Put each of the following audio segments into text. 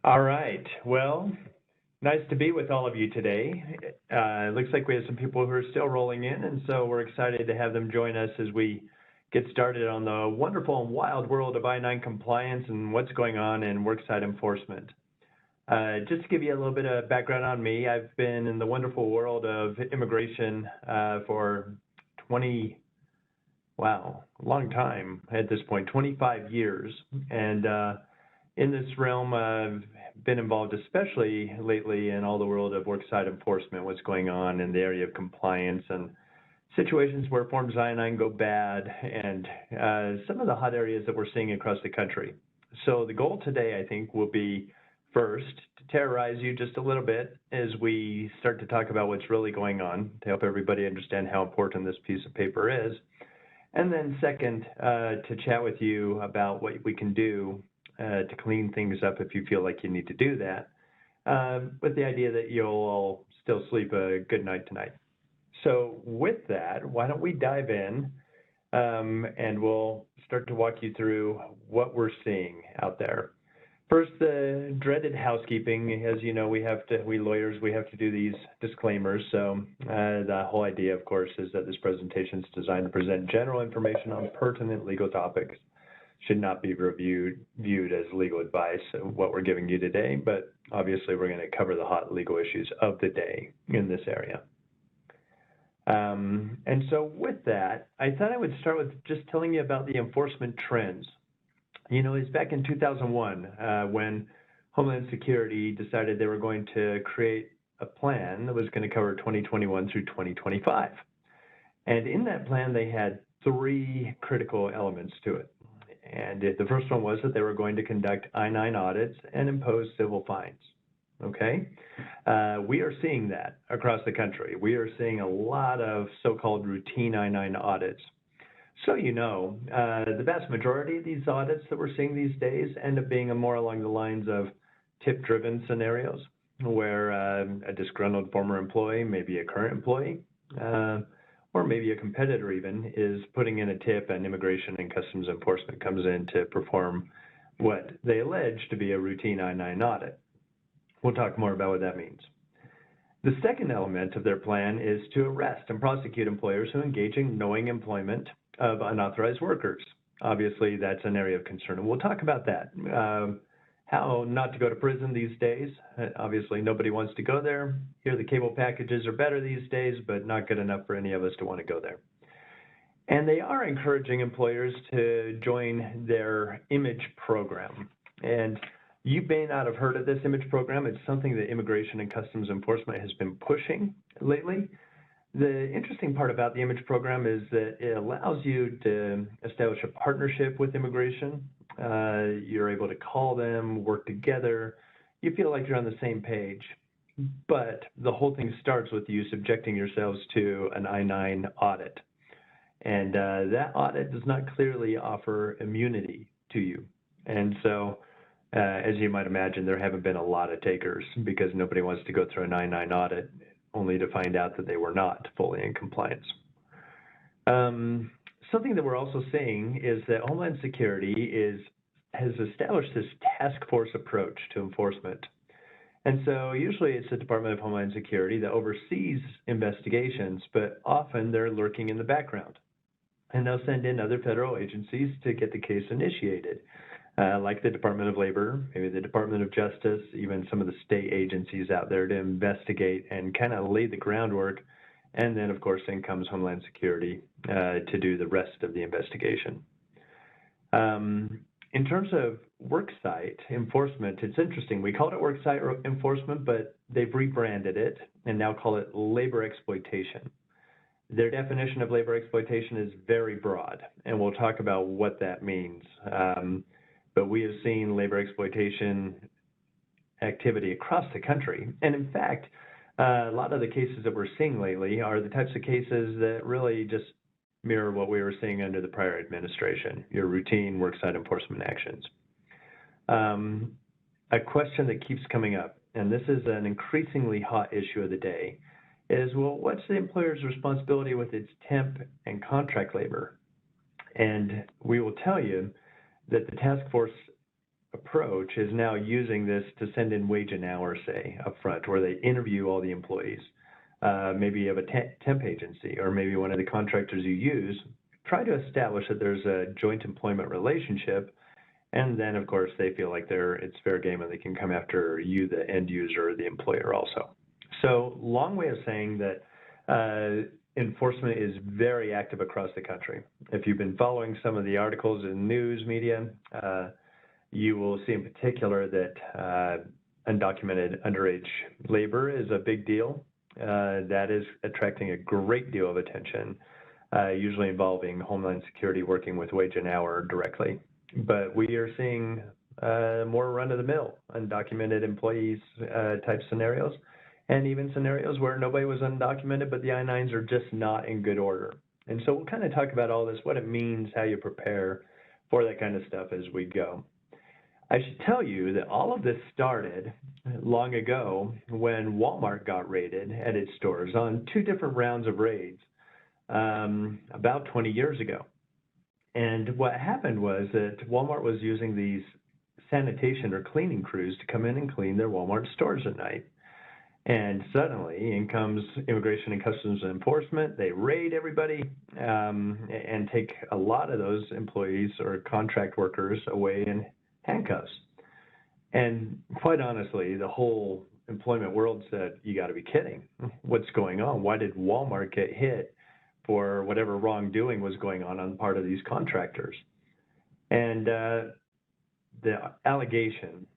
All right. Well, nice to be with all of you today. It looks like we have some people who are still rolling in, and so we're excited to have them join us as we get started on the wonderful and wild world of I-9 compliance and what's going on in worksite enforcement. Just to give you a little bit of background on me, I've been in the wonderful world of immigration for 20, wow, a long time at this point, 25 years. And in this realm, I've been involved, especially lately, in all the world of worksite enforcement, what's going on in the area of compliance and situations where forms I-9 go bad, and some of the hot areas that we're seeing across the country. So the goal today, I think, will be first to terrorize you just a little bit as we start to talk about what's really going on to help everybody understand how important this piece of paper is. And then second, to chat with you about what we can do to clean things up if you feel like you need to do that, with the idea that you'll all still sleep a good night tonight. So with that, why don't we dive in and we'll start to walk you through what we're seeing out there. First, the dreaded housekeeping. As you know, we lawyers, we have to do these disclaimers. So the whole idea, of course, is that this presentation is designed to present general information on pertinent legal topics. Should not be viewed as legal advice, what we're giving you today, but obviously we're going to cover the hot legal issues of the day in this area. And so with that, I thought I would start with just telling you about the enforcement trends. You know, it's back in 2001 when Homeland Security decided they were going to create a plan that was going to cover 2021 through 2025. And in that plan, they had three critical elements to it. And the first one was that they were going to conduct I-9 audits and impose civil fines. Okay? We are seeing that across the country. We are seeing a lot of so-called routine I-9 audits. So you know, the vast majority of these audits that we're seeing these days end up being more along the lines of tip-driven scenarios, where a disgruntled former employee, maybe a current employee, or maybe a competitor even, is putting in a tip, and Immigration and Customs Enforcement comes in to perform what they allege to be a routine I-9 audit. We'll talk more about what that means. The second element of their plan is to arrest and prosecute employers who engage in knowing employment of unauthorized workers. Obviously, that's an area of concern, and we'll talk about that. How not to go to prison these days. Obviously, nobody wants to go there. Here, the cable packages are better these days, but not good enough for any of us to want to go there. And they are encouraging employers to join their image program. And you may not have heard of this image program. It's something that Immigration and Customs Enforcement has been pushing lately. The interesting part about the image program is that it allows you to establish a partnership with immigration. You're able to call them, work together. You feel like you're on the same page. But the whole thing starts with you subjecting yourselves to an I-9 audit. And that audit does not clearly offer immunity to you. And so, as you might imagine, there haven't been a lot of takers because nobody wants to go through an I-9 audit only to find out that they were not fully in compliance. Something that we're also seeing is that Homeland Security has established this task force approach to enforcement. And so usually it's the Department of Homeland Security that oversees investigations, but often they're lurking in the background. And they'll send in other federal agencies to get the case initiated, like the Department of Labor, maybe the Department of Justice, even some of the state agencies out there to investigate and kind of lay the groundwork. And then, of course, in comes Homeland Security to do the rest of the investigation. In terms of worksite enforcement, it's interesting. We called it worksite enforcement, but they've rebranded it and now call it labor exploitation. Their definition of labor exploitation is very broad, and we'll talk about what that means. But we have seen labor exploitation activity across the country. And in fact, a lot of the cases that we're seeing lately are the types of cases that really just mirror what we were seeing under the prior administration, your routine worksite enforcement actions. A question that keeps coming up, and this is an increasingly hot issue of the day, is, well, what's the employer's responsibility with its temp and contract labor? And we will tell you that the task force approach is now using this to send in wage and hour, say, up front, where they interview all the employees, maybe of a temp agency, or maybe one of the contractors you use, try to establish that there's a joint employment relationship, and then, of course, they feel like it's fair game and they can come after you, the end user, or the employer also. So, long way of saying that enforcement is very active across the country. If you've been following some of the articles in news media, you will see in particular that undocumented underage labor is a big deal. That is attracting a great deal of attention, usually involving Homeland Security working with wage and hour directly. But we are seeing more run-of-the-mill undocumented employees type scenarios, and even scenarios where nobody was undocumented, but the I-9s are just not in good order. And so we'll kind of talk about all this, what it means, how you prepare for that kind of stuff as we go. I should tell you that all of this started long ago when Walmart got raided at its stores on 2 different rounds of raids about 20 years ago. And what happened was that Walmart was using these sanitation or cleaning crews to come in and clean their Walmart stores at night. And suddenly in comes Immigration and Customs Enforcement. They raid everybody and take a lot of those employees or contract workers away in handcuffs. And quite honestly, the whole employment world said, you got to be kidding. What's going on? Why did Walmart get hit for whatever wrongdoing was going on the part of these contractors? And the allegation,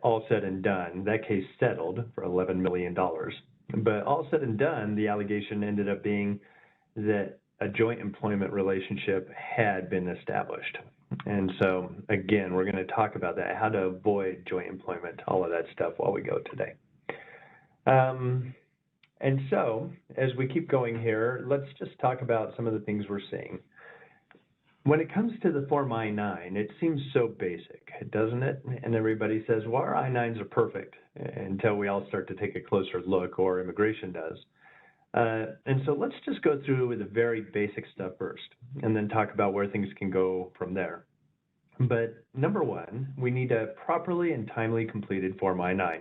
all said and done, that case settled for $11 million. But all said and done, the allegation ended up being that a joint employment relationship had been established. And so, again, we're going to talk about that, how to avoid joint employment, all of that stuff while we go today. And so, as we keep going here, let's just talk about some of the things we're seeing. When it comes to the Form I-9, it seems so basic, doesn't it? And everybody says, well, our I-9s are perfect, until we all start to take a closer look, or immigration does. And so let's just go through with the very basic stuff first, and then talk about where things can go from there. But number one, we need a properly and timely completed Form I-9.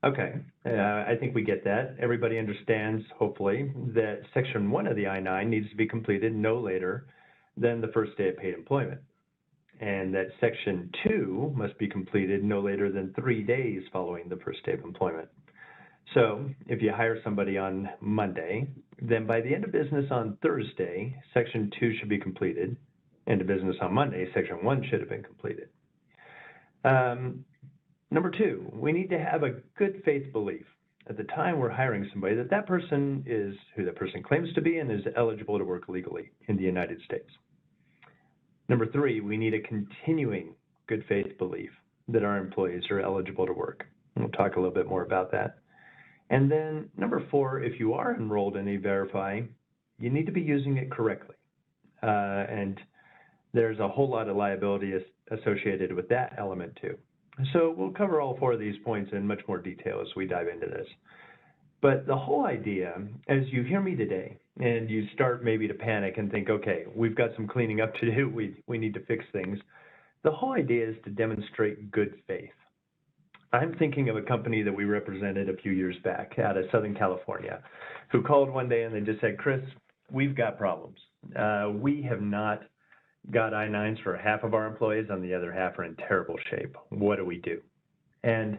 Okay, I think we get that. Everybody understands, hopefully, that Section 1 of the I-9 needs to be completed no later than the first day of paid employment, and that Section 2 must be completed no later than 3 days following the first day of employment. So if you hire somebody on Monday, then by the end of business on Thursday, Section 2 should be completed. End of business on Monday, Section 1 should have been completed. Number 2, we need to have a good faith belief at the time we're hiring somebody that that person is who that person claims to be and is eligible to work legally in the United States. Number 3, we need a continuing good faith belief that our employees are eligible to work. We'll talk a little bit more about that. And then number 4, if you are enrolled in E-Verify, you need to be using it correctly. And there's a whole lot of liability associated with that element too. So we'll cover all 4 of these points in much more detail as we dive into this. But the whole idea, as you hear me today, and you start maybe to panic and think, okay, we've got some cleaning up to do, we need to fix things. The whole idea is to demonstrate good faith. I'm thinking of a company that we represented a few years back out of Southern California who called one day and they just said, Chris, we've got problems. We have not got I-9s for half of our employees, and the other half are in terrible shape. What do we do? And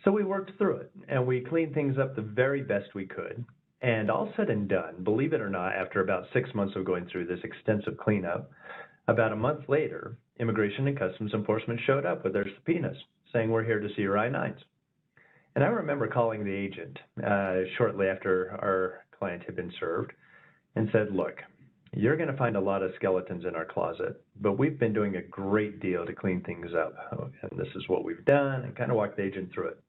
so we worked through it, and we cleaned things up the very best we could. And all said and done, believe it or not, after about 6 months of going through this extensive cleanup, about a month later, Immigration and Customs Enforcement showed up with their subpoenas saying, we're here to see your I-9s. And I remember calling the agent shortly after our client had been served and said, look, you're going to find a lot of skeletons in our closet, but we've been doing a great deal to clean things up. And this is what we've done, and kind of walked the agent through it.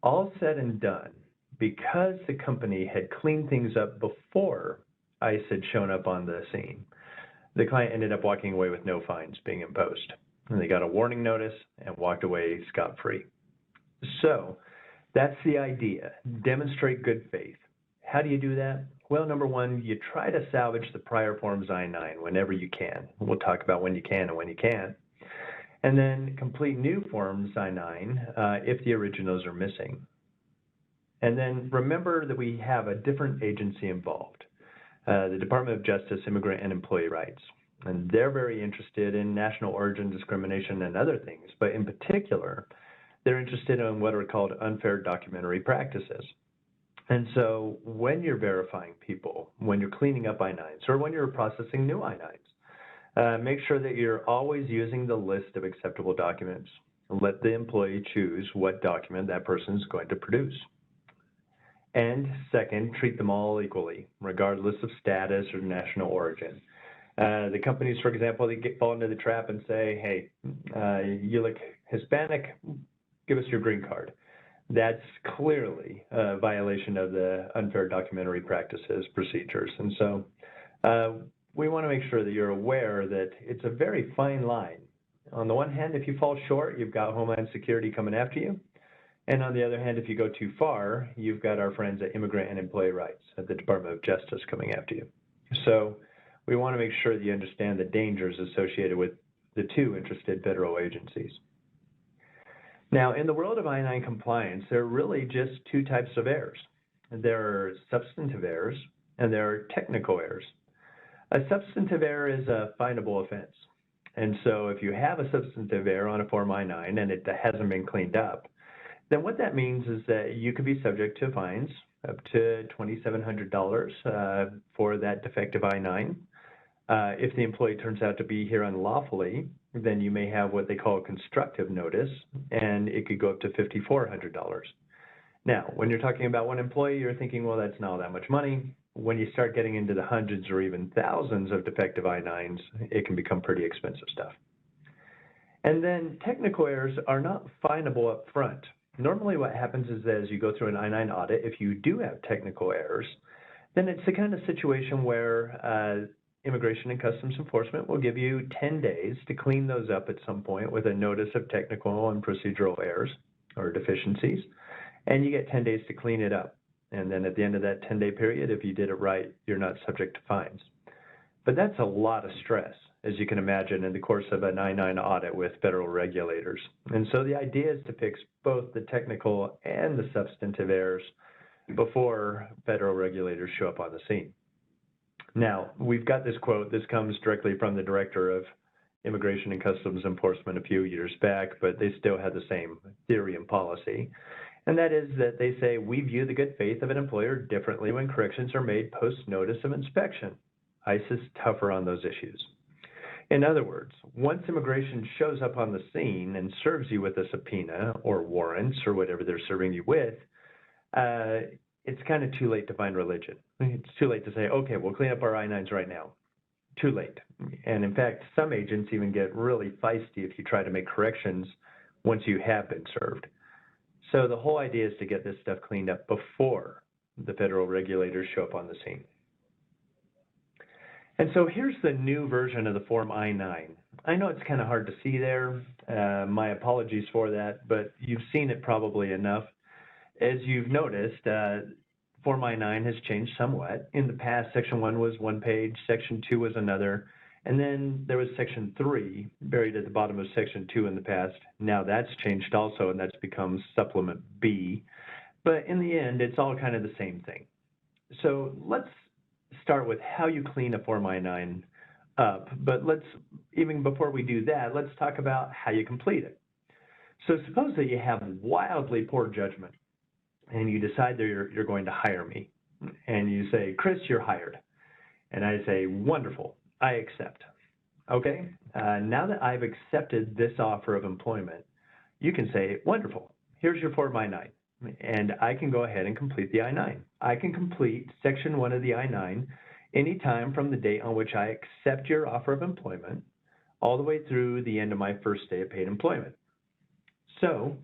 All said and done, because the company had cleaned things up before ICE had shown up on the scene, the client ended up walking away with no fines being imposed. And they got a warning notice and walked away scot-free. So that's the idea. Demonstrate good faith. How do you do that? Well, number one, you try to salvage the prior forms I-9 whenever you can. We'll talk about when you can and when you can't. And then complete new forms I-9 if the originals are missing. And then remember that we have a different agency involved, the Department of Justice, Immigrant and Employee Rights. And they're very interested in national origin discrimination and other things, but in particular, they're interested in what are called unfair documentary practices. And so when you're verifying people, when you're cleaning up I-9s, or when you're processing new I-9s, make sure that you're always using the list of acceptable documents. Let the employee choose what document that person is going to produce. And second, treat them all equally, regardless of status or national origin. The companies, for example, they fall into the trap and say, hey, you look Hispanic, give us your green card. That's clearly a violation of the unfair documentary practices procedures. And so we want to make sure that you're aware that it's a very fine line. On the one hand, if you fall short, you've got Homeland Security coming after you. And on the other hand, if you go too far, you've got our friends at Immigrant and Employee Rights at the Department of Justice coming after you. So we want to make sure that you understand the dangers associated with the two interested federal agencies. Now, in the world of I-9 compliance, there are really just two types of errors. There are substantive errors and there are technical errors. A substantive error is a finable offense. And so if you have a substantive error on a Form I-9 and it hasn't been cleaned up, then what that means is that you could be subject to fines up to $2,700 for that defective I-9. If the employee turns out to be here unlawfully, then you may have what they call a constructive notice, and it could go up to $5,400. Now, when you're talking about one employee, you're thinking, well, that's not that much money. When you start getting into the hundreds or even thousands of defective I-9s, it can become pretty expensive stuff. And then technical errors are not finable up front. Normally what happens is that as you go through an I-9 audit, if you do have technical errors, then it's the kind of situation where Immigration and Customs Enforcement will give you 10 days to clean those up at some point with a notice of technical and procedural errors or deficiencies, and you get 10 days to clean it up. And then at the end of that 10-day period, if you did it right, you're not subject to fines. But that's a lot of stress, as you can imagine, in the course of an I-9 audit with federal regulators. And so the idea is to fix both the technical and the substantive errors before federal regulators show up on the scene. Now, we've got this quote. This comes directly from the Director of Immigration and Customs Enforcement a few years back, but they still had the same theory and policy. And that is that they say, we view the good faith of an employer differently when corrections are made post-notice of inspection. ICE is tougher on those issues. In other words, once immigration shows up on the scene and serves you with a subpoena or warrants or whatever they're serving you with, it's kind of too late to find religion. It's too late to say, okay, we'll clean up our I-9s right now. Too late. And in fact, some agents even get really feisty if you try to make corrections once you have been served. So the whole idea is to get this stuff cleaned up before the federal regulators show up on the scene. And so here's the new version of the Form I-9. I know it's kind of hard to see there. My apologies for that, but you've seen it probably enough. As you've noticed, Form I-9 has changed somewhat. In the past, Section 1 was one page, Section 2 was another, and then there was Section 3 buried at the bottom of Section 2 in the past. Now that's changed also, and that's become Supplement B. But in the end, it's all kind of the same thing. So let's start with how you clean a Form I-9 up. But even before we do that, let's talk about how you complete it. So suppose that you have wildly poor judgment, and you decide that you're going to hire me. And you say, Chris, you're hired. And I say, wonderful, I accept. Okay, now that I've accepted this offer of employment, you can say, wonderful, here's your Form I-9. And I can go ahead and complete the I-9. I can complete Section 1 of the I-9 anytime from the date on which I accept your offer of employment all the way through the end of my first day of paid employment. So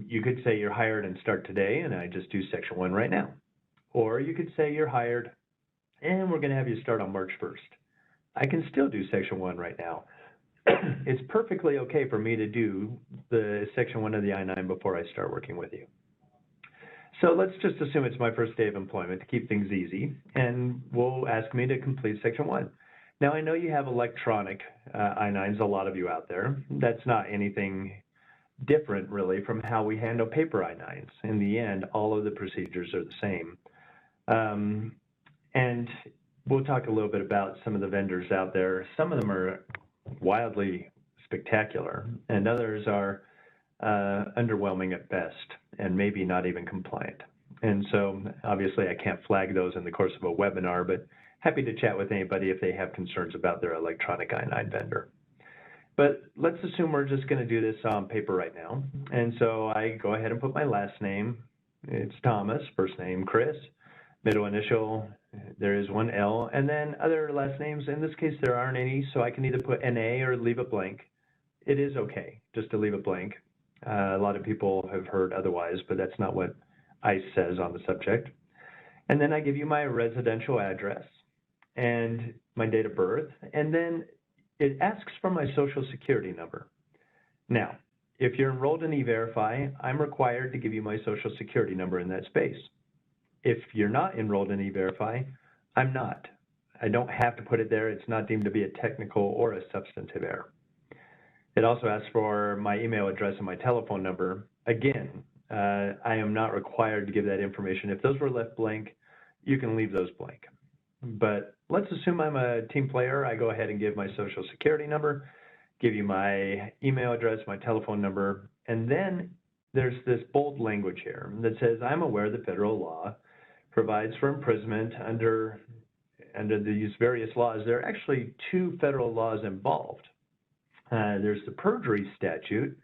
you could say you're hired and start today, and I just do Section 1 right now. Or you could say you're hired, and we're going to have you start on March 1st. I can still do Section 1 right now. It's perfectly okay for me to do the Section 1 of the I-9 before I start working with you. So let's just assume it's my first day of employment to keep things easy, and we'll ask me to complete Section 1. Now, I know you have electronic I-9s, a lot of you out there. That's not anything different, really, from how we handle paper I-9s. In the end, all of the procedures are the same. And we'll talk a little bit about some of the vendors out there. Some of them are wildly spectacular, and others are underwhelming at best, and maybe not even compliant. And so, obviously, I can't flag those in the course of a webinar, but happy to chat with anybody if they have concerns about their electronic I-9 vendor. But let's assume we're just going to do this on paper right now. And so I go ahead and put my last name. It's Thomas, first name Chris, middle initial, there is one L, and then other last names. In this case, there aren't any, so I can either put NA or leave it blank. It is okay just to leave it blank. A lot of people have heard otherwise, but that's not what ICE says on the subject. And then I give you my residential address and my date of birth, and then it asks for my social security number. Now, if you're enrolled in E-Verify, I'm required to give you my social security number in that space. If you're not enrolled in E-Verify, I'm not. I don't have to put it there. It's not deemed to be a technical or a substantive error. It also asks for my email address and my telephone number. Again, I am not required to give that information. If those were left blank, you can leave those blank. But let's assume I'm a team player. I go ahead and give my social security number, give you my email address, my telephone number, and then there's this bold language here that says, I'm aware that federal law provides for imprisonment under these various laws. There are actually two federal laws involved. There's the perjury statute,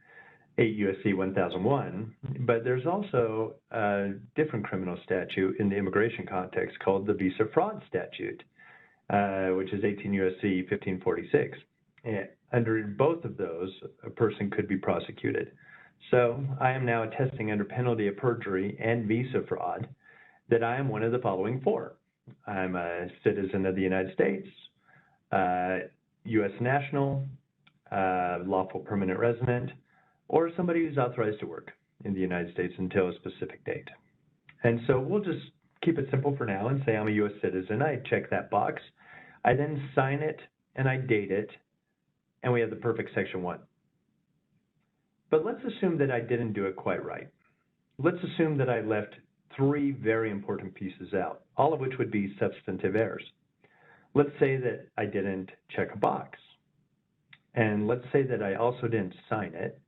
8 U.S.C. 1001, but there's also a different criminal statute in the immigration context called the visa fraud statute, which is 18 U.S.C. 1546. And under both of those, a person could be prosecuted. So I am now attesting under penalty of perjury and visa fraud that I am one of the following four. I'm a citizen of the United States, U.S. national, lawful permanent resident, or somebody who's authorized to work in the United States until a specific date. And so we'll just keep it simple for now and say I'm a U.S. citizen. I check that box. I then sign it and I date it, and we have the perfect Section 1. But let's assume that I didn't do it quite right. Let's assume that I left three very important pieces out, all of which would be substantive errors. Let's say that I didn't check a box. And let's say that I also didn't sign it.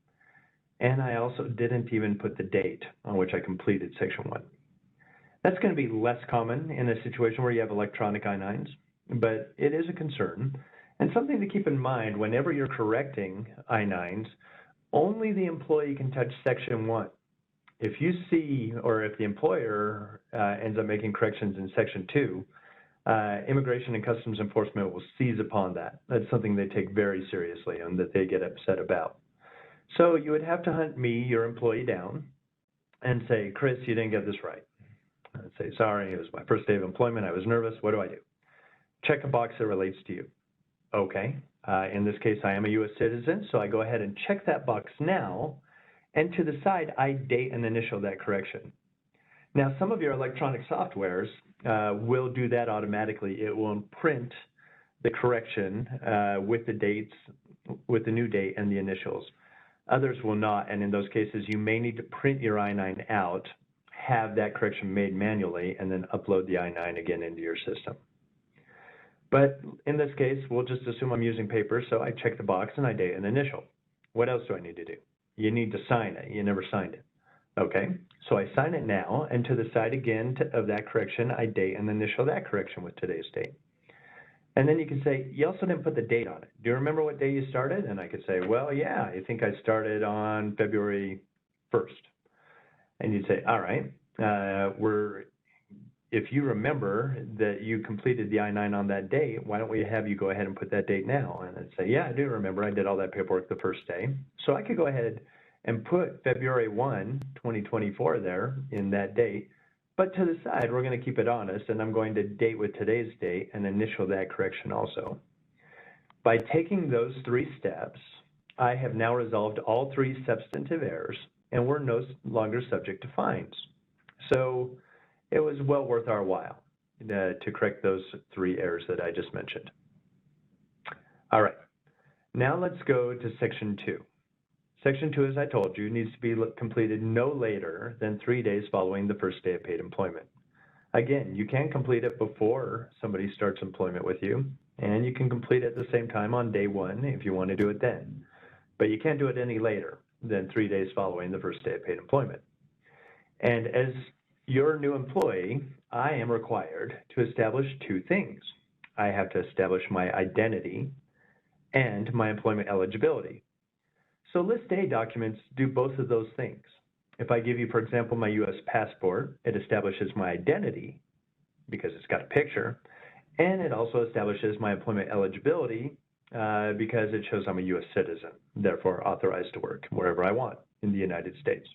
And I also didn't even put the date on which I completed Section 1. That's going to be less common in a situation where you have electronic I-9s, but it is a concern. And something to keep in mind whenever you're correcting I-9s, only the employee can touch Section 1. If you see, or if the employer ends up making corrections in Section 2, Immigration and Customs Enforcement will seize upon that. That's something they take very seriously and that they get upset about. So you would have to hunt me, your employee, down and say, Chris, you didn't get this right. I'd say, sorry, it was my first day of employment. I was nervous. What do I do? Check a box that relates to you. Okay. In this case, I am a U.S. citizen, so I go ahead and check that box now, and to the side, I date and initial that correction. Now, some of your electronic softwares will do that automatically. It will print the correction with the dates, with the new date and the initials. Others will not, and in those cases, you may need to print your I-9 out, have that correction made manually, and then upload the I-9 again into your system. But in this case, we'll just assume I'm using paper, so I check the box and I date and initial. What else do I need to do? You need to sign it. You never signed it. Okay, so I sign it now, and to the side again of that correction, I date and initial that correction with today's date. And then you can say, you also didn't put the date on it. Do you remember what day you started? And I could say, well, yeah, I think I started on February 1st. And you'd say, all right, if you remember that you completed the I-9 on that date, why don't we have you go ahead and put that date now? And I'd say, yeah, I do remember. I did all that paperwork the first day. So I could go ahead and put February 1, 2024 there in that date. But to the side, we're going to keep it honest, and I'm going to date with today's date and initial that correction also. By taking those three steps, I have now resolved all three substantive errors, and we're no longer subject to fines. So it was well worth our while to correct those three errors that I just mentioned. All right, now let's go to Section 2. Section 2, as I told you, needs to be completed no later than 3 days following the first day of paid employment. Again, you can complete it before somebody starts employment with you, and you can complete it at the same time on day 1 if you want to do it then. But you can't do it any later than 3 days following the first day of paid employment. And as your new employee, I am required to establish 2 things. I have to establish my identity and my employment eligibility. So List A documents do both of those things. If I give you, for example, my U.S. passport, it establishes my identity because it's got a picture, and it also establishes my employment eligibility because it shows I'm a U.S. citizen, therefore authorized to work wherever I want in the United States.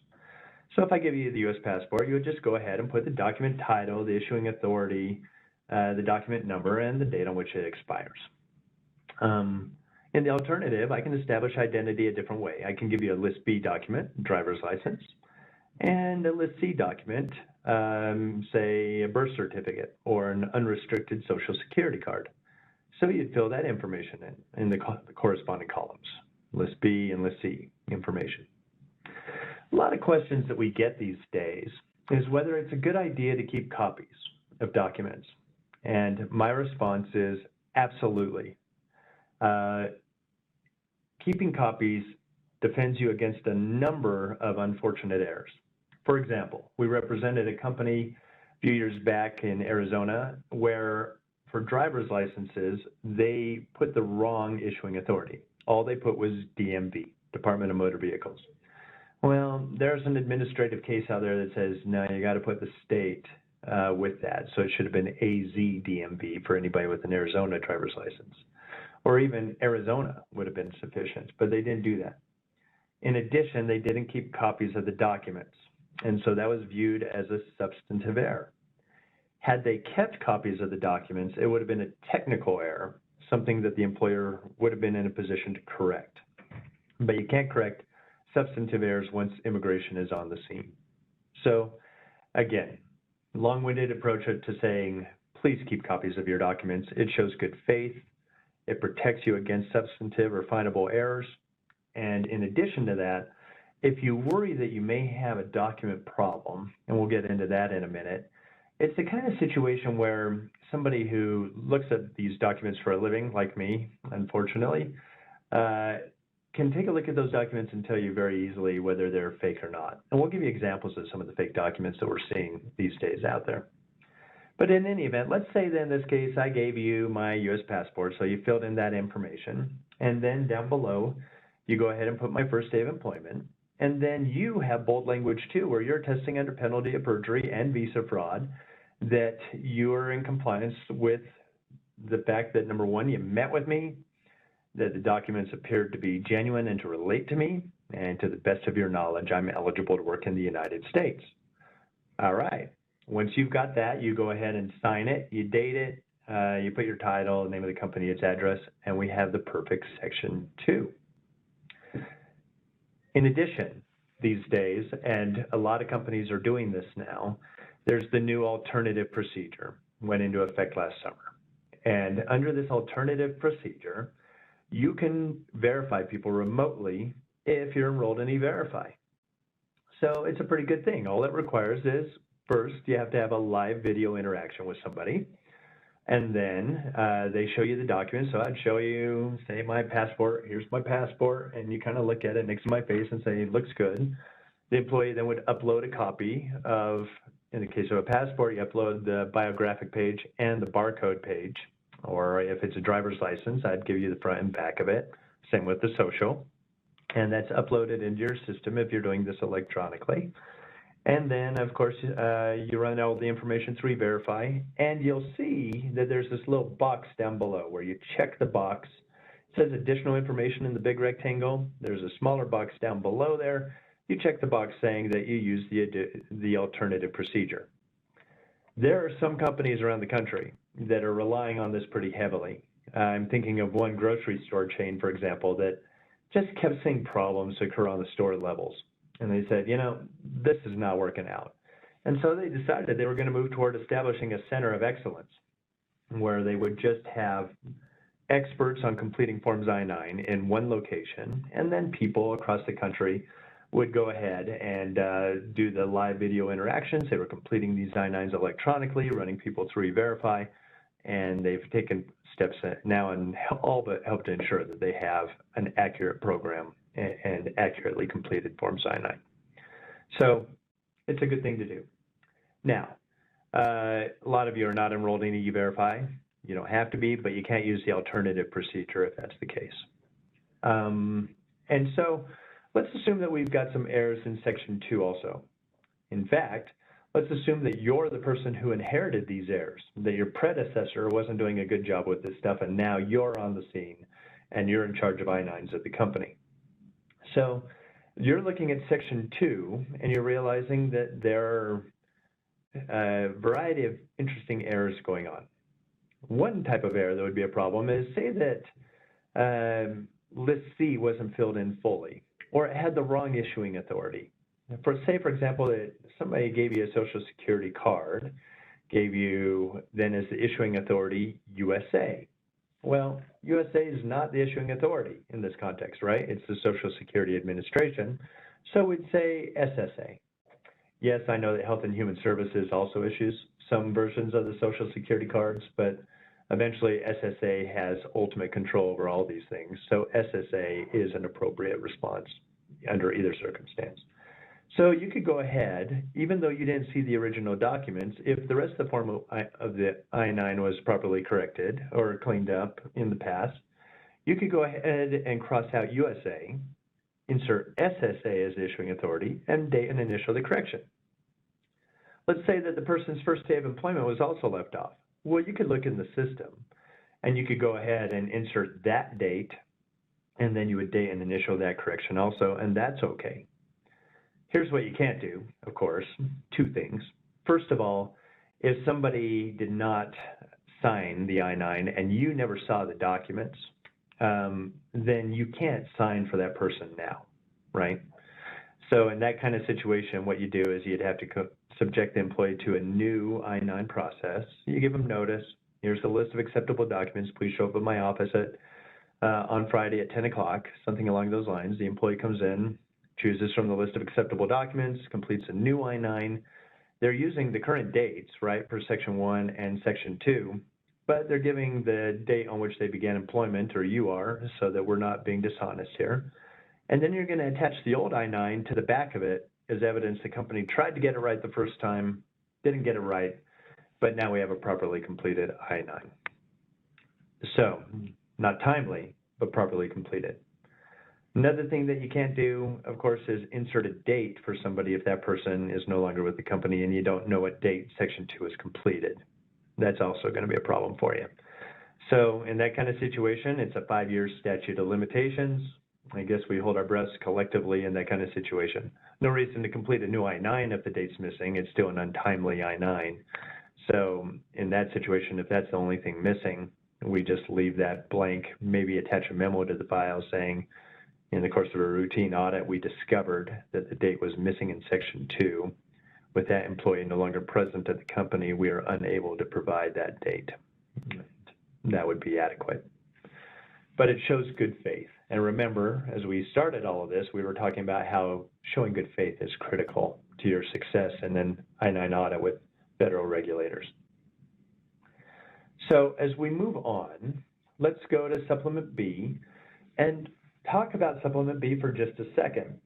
So if I give you the U.S. passport, you would just go ahead and put the document title, the issuing authority, the document number, and the date on which it expires. In the alternative, I can establish identity a different way. I can give you a List B document, driver's license, and a List C document, say a birth certificate or an unrestricted Social Security card. So you'd fill that information in the corresponding columns, List B and List C information. A lot of questions that we get these days is whether it's a good idea to keep copies of documents. And my response is absolutely. Keeping copies defends you against a number of unfortunate errors. For example, we represented a company a few years back in Arizona where for driver's licenses, they put the wrong issuing authority. All they put was DMV, Department of Motor Vehicles. Well, there's an administrative case out there that says, no, you got to put the state with that. So it should have been AZ DMV for anybody with an Arizona driver's license. Or even Arizona would have been sufficient, but they didn't do that. In addition, they didn't keep copies of the documents, and so that was viewed as a substantive error. Had they kept copies of the documents, it would have been a technical error, something that the employer would have been in a position to correct. But you can't correct substantive errors once immigration is on the scene. So again, long-winded approach to saying, please keep copies of your documents. It shows good faith. It protects you against substantive or findable errors. And in addition to that, if you worry that you may have a document problem, and we'll get into that in a minute, it's the kind of situation where somebody who looks at these documents for a living, like me, unfortunately, can take a look at those documents and tell you very easily whether they're fake or not. And we'll give you examples of some of the fake documents that we're seeing these days out there. But in any event, let's say that in this case, I gave you my U.S. passport, so you filled in that information. And then down below, you go ahead and put my first day of employment. And then you have bold language too, where you're testing under penalty of perjury and visa fraud, that you're in compliance with the fact that, number one, you met with me, that the documents appeared to be genuine and to relate to me, and to the best of your knowledge, I'm eligible to work in the United States. All right. Once you've got that, you go ahead and sign it, you date it, you put your title, the name of the company, its address, and we have the perfect Section 2. In addition, these days, and a lot of companies are doing this now, there's the new alternative procedure, went into effect last summer. And under this alternative procedure, you can verify people remotely if you're enrolled in E-Verify. So it's a pretty good thing. All it requires is, first, you have to have a live video interaction with somebody, and then they show you the document. So I'd show you, say, my passport. Here's my passport, and you kind of look at it next to my face and say, it looks good. The employee then would upload a copy of, in the case of a passport, you upload the biographic page and the barcode page. Or if it's a driver's license, I'd give you the front and back of it. Same with the social. And that's uploaded into your system if you're doing this electronically. And then, of course, you run all the information through Verify, and you'll see that there's this little box down below where you check the box. It says additional information in the big rectangle. There's a smaller box down below there. You check the box saying that you use the alternative procedure. There are some companies around the country that are relying on this pretty heavily. I'm thinking of one grocery store chain, for example, that just kept seeing problems occur on the store levels. And they said, you know, this is not working out. And so they decided they were going to move toward establishing a center of excellence where they would just have experts on completing Forms I-9 in one location, and then people across the country would go ahead and do the live video interactions. They were completing these I-9s electronically, running people through E-Verify, and they've taken steps now and all but help to ensure that they have an accurate program and accurately completed Forms I-9. So it's a good thing to do. Now, a lot of you are not enrolled in E-Verify. You don't have to be, but you can't use the alternative procedure if that's the case. And so let's assume that we've got some errors in Section 2 also. In fact, let's assume that you're the person who inherited these errors, that your predecessor wasn't doing a good job with this stuff, and now you're on the scene and you're in charge of I-9s at the company. So you're looking at Section 2 and you're realizing that there are a variety of interesting errors going on. One type of error that would be a problem is, say that List C wasn't filled in fully, or it had the wrong issuing authority. Say, for example, that somebody gave you a Social Security card, gave you then as the issuing authority USA. Well, USA is not the issuing authority in this context, right? It's the Social Security Administration. So we'd say SSA. Yes, I know that Health and Human Services also issues some versions of the Social Security cards, but eventually SSA has ultimate control over all these things. So SSA is an appropriate response under either circumstance. So you could go ahead, even though you didn't see the original documents, if the rest of the form of the I-9 was properly corrected or cleaned up in the past, you could go ahead and cross out USA, insert SSA as the issuing authority, and date and initial the correction. Let's say that the person's first day of employment was also left off. Well, you could look in the system, and you could go ahead and insert that date, and then you would date and initial that correction also, and that's okay. Here's what you can't do, of course, two things. First of all, if somebody did not sign the I-9 and you never saw the documents, then you can't sign for that person now, right? So in that kind of situation, what you do is you'd have to subject the employee to a new I-9 process. You give them notice. Here's the list of acceptable documents. Please show up at my office on Friday at 10 o'clock, something along those lines. The employee comes in, chooses from the list of acceptable documents, completes a new I-9. They're using the current dates, right, for Section 1 and Section 2, but they're giving the date on which they began employment, or you are, so that we're not being dishonest here. And then you're going to attach the old I-9 to the back of it as evidence the company tried to get it right the first time, didn't get it right, but now we have a properly completed I-9. So, not timely, but properly completed. Another thing that you can't do, of course, is insert a date for somebody if that person is no longer with the company and you don't know what date Section 2 is completed. That's also going to be a problem for you. So in that kind of situation, it's a 5-year statute of limitations. I guess we hold our breaths collectively in that kind of situation. No reason to complete a new I-9 if the date's missing. It's still an untimely I-9. So in that situation, if that's the only thing missing, we just leave that blank, maybe attach a memo to the file saying, in the course of a routine audit, we discovered that the date was missing in Section 2. With that employee no longer present at the company, we are unable to provide that date. That would be adequate. But it shows good faith. And remember, as we started all of this, we were talking about how showing good faith is critical to your success and then I-9 audit with federal regulators. So as we move on, let's go to Supplement B and talk about Supplement B for just a second.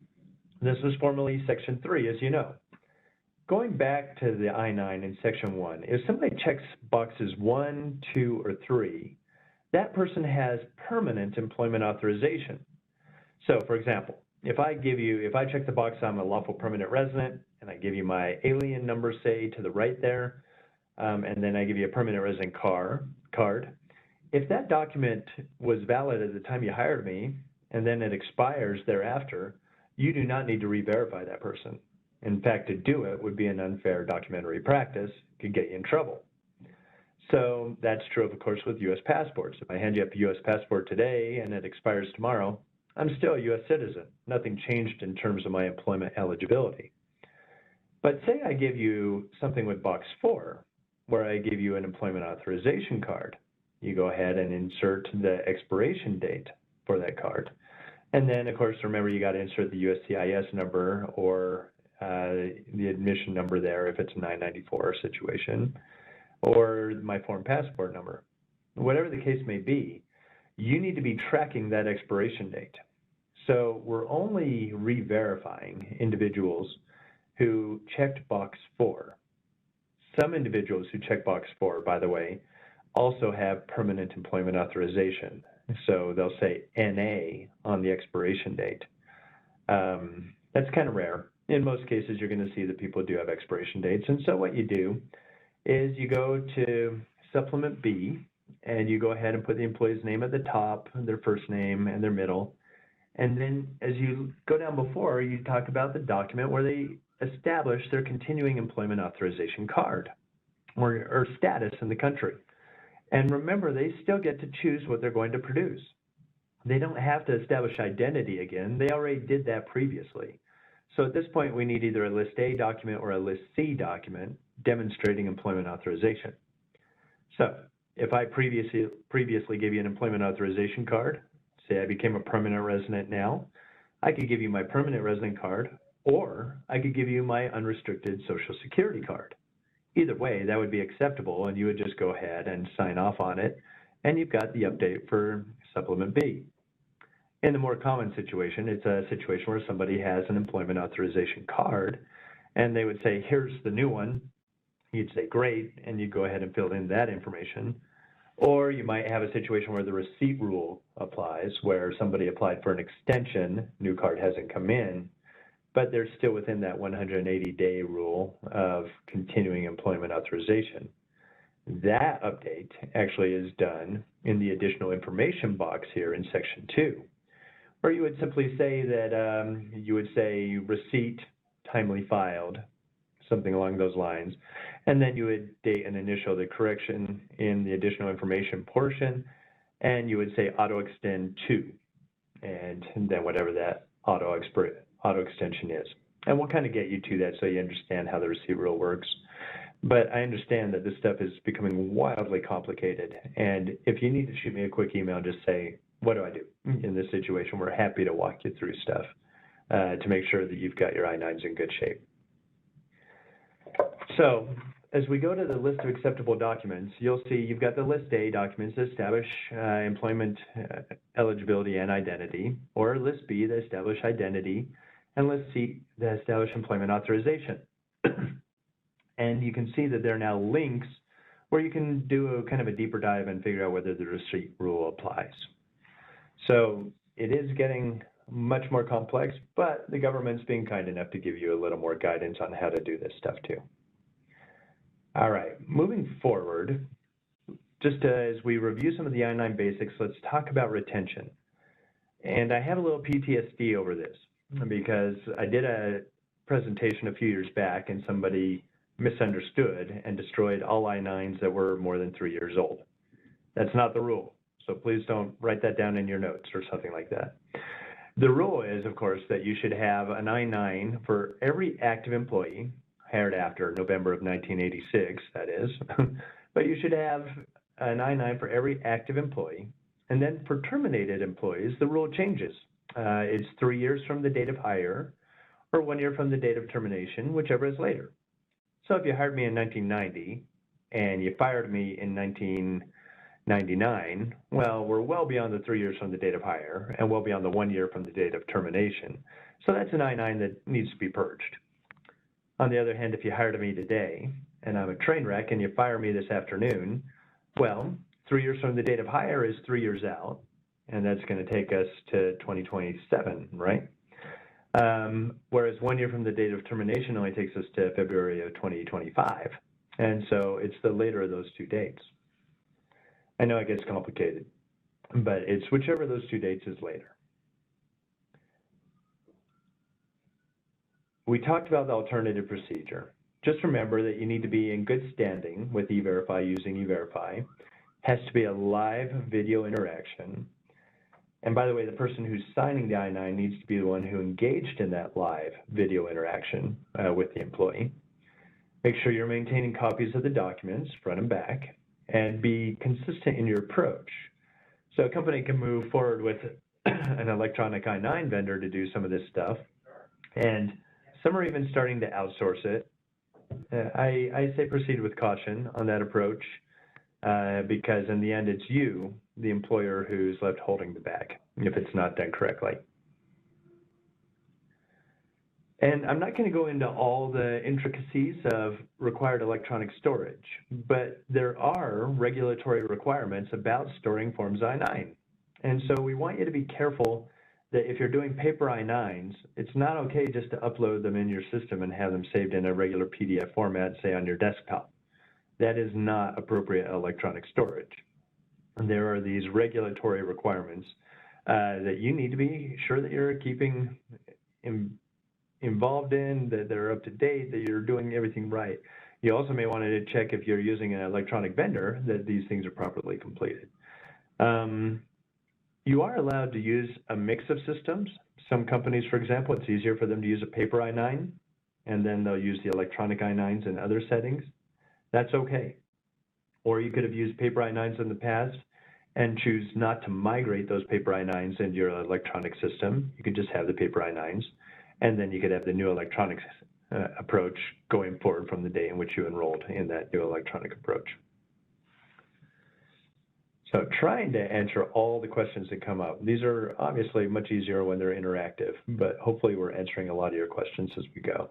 This was formerly Section 3, as you know. Going back to the I-9 in Section 1, if somebody checks boxes 1, 2, or 3, that person has permanent employment authorization. So, for example, if I check the box I'm a lawful permanent resident, and I give you my alien number, say, to the right there, and then I give you a permanent resident card, if that document was valid at the time you hired me, and then it expires thereafter, you do not need to re-verify that person. In fact, to do it would be an unfair documentary practice, could get you in trouble. So that's true, of course, with U.S. passports. If I hand you up a U.S. passport today and it expires tomorrow, I'm still a U.S. citizen. Nothing changed in terms of my employment eligibility. But say I give you something with box 4, where I give you an employment authorization card. you go ahead and insert the expiration date for that card. And then, of course, remember you got to insert the USCIS number or the admission number there if it's a 994 situation, or my foreign passport number. Whatever the case may be, you need to be tracking that expiration date. So we're only re-verifying individuals who checked box 4. Some individuals who check box 4, by the way, also have permanent employment authorization. So they'll say NA on the expiration date. That's kind of rare. In most cases, you're going to see that people do have expiration dates. And so what you do is you go to Supplement B, and you go ahead and put the employee's name at the top, their first name, and their middle. And then as you go down before, you talk about the document where they establish their continuing employment authorization card or status in the country. And remember, they still get to choose what they're going to produce. They don't have to establish identity again. They already did that previously. So at this point, we need either a List A document or a List C document demonstrating employment authorization. So if I previously gave you an employment authorization card, say I became a permanent resident now, I could give you my permanent resident card, or I could give you my unrestricted Social Security card. Either way, that would be acceptable, and you would just go ahead and sign off on it, and you've got the update for Supplement B. In the more common situation, it's a situation where somebody has an employment authorization card, and they would say, here's the new one. You'd say, great, and you'd go ahead and fill in that information. Or you might have a situation where the receipt rule applies, where somebody applied for an extension, new card hasn't come in, but they're still within that 180-day rule of continuing employment authorization. That update actually is done in the additional information box here in Section 2, where you would simply say that you would say receipt timely filed, something along those lines, and then you would date and initial the correction in the additional information portion, and you would say auto extend to, and then whatever that auto extension is. And we'll kind of get you to that so you understand how the receipt rule works. But I understand that this stuff is becoming wildly complicated, and if you need to shoot me a quick email, just say, what do I do in this situation? We're happy to walk you through stuff to make sure that you've got your I-9s in good shape. So as we go to the list of acceptable documents, you'll see you've got the List A documents that establish employment eligibility and identity, or List B that establish identity, and List C that establish employment authorization. And you can see that there are now links where you can do a kind of a deeper dive and figure out whether the receipt rule applies. So it is getting much more complex, but the government's being kind enough to give you a little more guidance on how to do this stuff too. All right, moving forward, just as we review some of the I-9 basics, let's talk about retention. And I have a little PTSD over this because I did a presentation a few years back and somebody misunderstood and destroyed all I-9s that were more than 3 years old. That's not the rule, so please don't write that down in your notes or something like that. The rule is, of course, that you should have an I-9 for every active employee hired after November of 1986, that is, but you should have an I-9 for every active employee. And then for terminated employees, the rule changes. It's 3 years from the date of hire or 1 year from the date of termination, whichever is later. So if you hired me in 1990 and you fired me in 1999, well, we're well beyond the 3 years from the date of hire and well beyond the 1 year from the date of termination. So that's an I-9 that needs to be purged. On the other hand, if you hired me today and I'm a train wreck and you fire me this afternoon, well, 3 years from the date of hire is 3 years out, and that's going to take us to 2027, right? Whereas 1 year from the date of termination only takes us to February of 2025. And so it's the later of those two dates. I know it gets complicated, but it's whichever of those two dates is later. We talked about the alternative procedure. Just remember that you need to be in good standing with E-Verify using E-Verify. Has to be a live video interaction. And by the way, the person who's signing the I-9 needs to be the one who engaged in that live video interaction with the employee. Make sure you're maintaining copies of the documents, front and back, and be consistent in your approach. So a company can move forward with an electronic I-9 vendor to do some of this stuff, and some are even starting to outsource it. I say proceed with caution on that approach because in the end, it's you, the employer, who's left holding the bag if it's not done correctly. And I'm not going to go into all the intricacies of required electronic storage, but there are regulatory requirements about storing Forms I-9. And so we want you to be careful that if you're doing paper I-9s, it's not okay just to upload them in your system and have them saved in a regular PDF format, say on your desktop. That is not appropriate electronic storage. And there are these regulatory requirements that you need to be sure that you're keeping involved in, that they're up to date, that you're doing everything right. You also may want to check if you're using an electronic vendor that these things are properly completed. You are allowed to use a mix of systems. Some companies, for example, it's easier for them to use a paper I-9, and then they'll use the electronic I-9s in other settings. That's okay. Or you could have used paper I-9s in the past and choose not to migrate those paper I-9s into your electronic system. You could just have the paper I-9s, and then you could have the new electronic approach going forward from the day in which you enrolled in that new electronic approach. So trying to answer all the questions that come up. These are obviously much easier when they're interactive, but hopefully we're answering a lot of your questions as we go.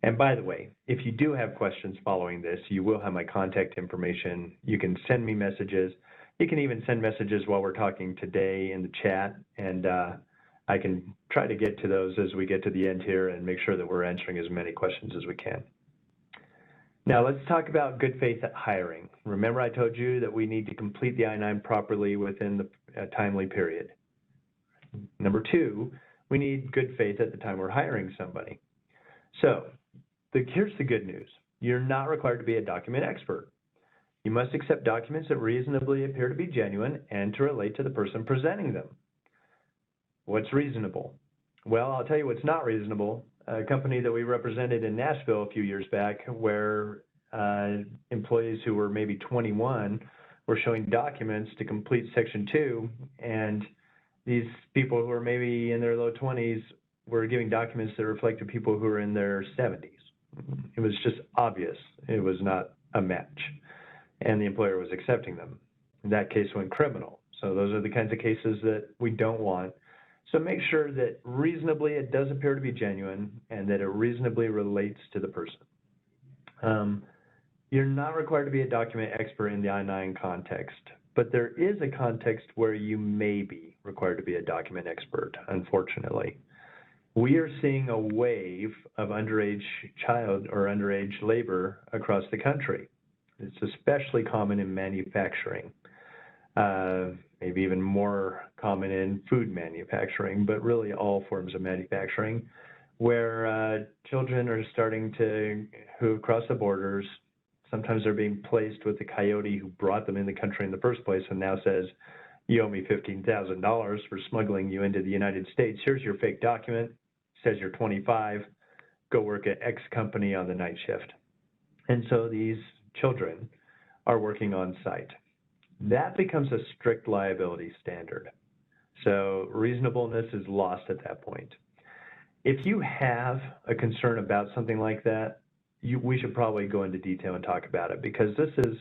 And by the way, if you do have questions following this, you will have my contact information. You can send me messages. You can even send messages while we're talking today in the chat, and I can try to get to those as we get to the end here and make sure that we're answering as many questions as we can. Now let's talk about good faith at hiring. Remember I told you that we need to complete the I-9 properly within the timely period. Number two, we need good faith at the time we're hiring somebody. So here's the good news. You're not required to be a document expert. You must accept documents that reasonably appear to be genuine and to relate to the person presenting them. What's reasonable? Well, I'll tell you what's not reasonable. A company that we represented in Nashville a few years back where employees who were maybe 21 were showing documents to complete Section 2, and these people who were maybe in their low 20s were giving documents that reflected people who were in their 70s. It was just obvious it was not a match, and the employer was accepting them. That case went criminal. So those are the kinds of cases that we don't want. So make sure that reasonably it does appear to be genuine and that it reasonably relates to the person. You're not required to be a document expert in the I-9 context, but there is a context where you may be required to be a document expert, unfortunately. We are seeing a wave of underage child or underage labor across the country. It's especially common in manufacturing. Maybe even more common in food manufacturing, but really all forms of manufacturing, where children are starting to cross the borders. Sometimes they're being placed with the coyote who brought them in the country in the first place and now says, you owe me $15,000 for smuggling you into the United States. Here's your fake document. It says you're 25. Go work at X company on the night shift. And so these children are working on site. That becomes a strict liability standard. So reasonableness is lost at that point. If you have a concern about something like that, we should probably go into detail and talk about it, because this is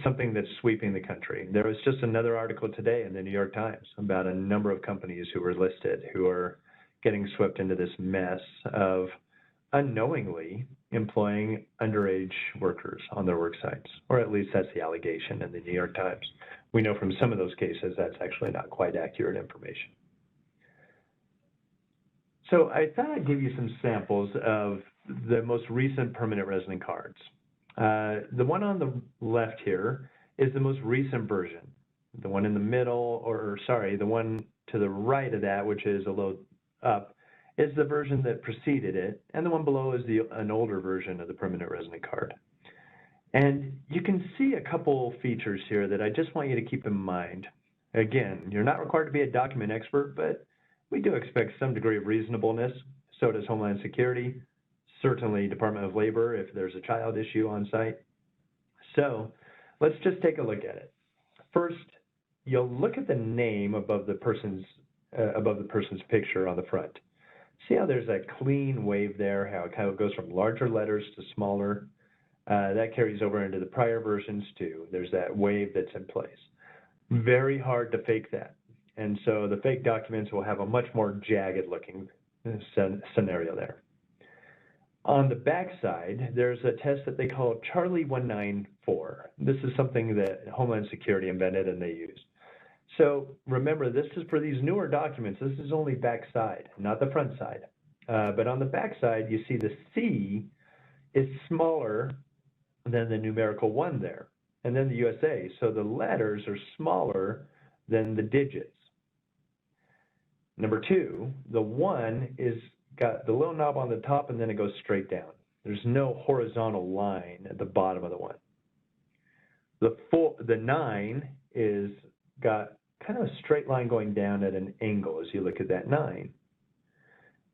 something that's sweeping the country. There was just another article today in the New York Times about a number of companies who were listed who are getting swept into this mess of unknowingly employing underage workers on their work sites, or at least that's the allegation in the New York Times. We know from some of those cases that's actually not quite accurate information. So I thought I'd give you some samples of the most recent permanent resident cards. The one on the left here is the most recent version. The one in the middle, the one to the right of that, which is a little up, is the version that preceded it, and the one below is an older version of the permanent resident card. And you can see a couple features here that I just want you to keep in mind. Again, you're not required to be a document expert, but we do expect some degree of reasonableness. So does Homeland Security, certainly Department of Labor if there's a child issue on site. So Let's just take a look at it. First, you'll look at the name above the person's picture on the front. See how there's a clean wave there, how it kind of goes from larger letters to smaller? That carries over into the prior versions too. There's that wave that's in place. Very hard to fake that. And so the fake documents will have a much more jagged looking scenario there. On the back side, there's a test that they call Charlie 194. This is something that Homeland Security invented and they use. So remember, this is for these newer documents. This is only back side, not the front side. But on the back side, you see the C is smaller than the numerical 1 there, and then the USA. So the letters are smaller than the digits. Number 2, the 1 is got the little knob on the top and then it goes straight down. There's no horizontal line at the bottom of the 1. The 9 is got kind of a straight line going down at an angle as you look at that 9.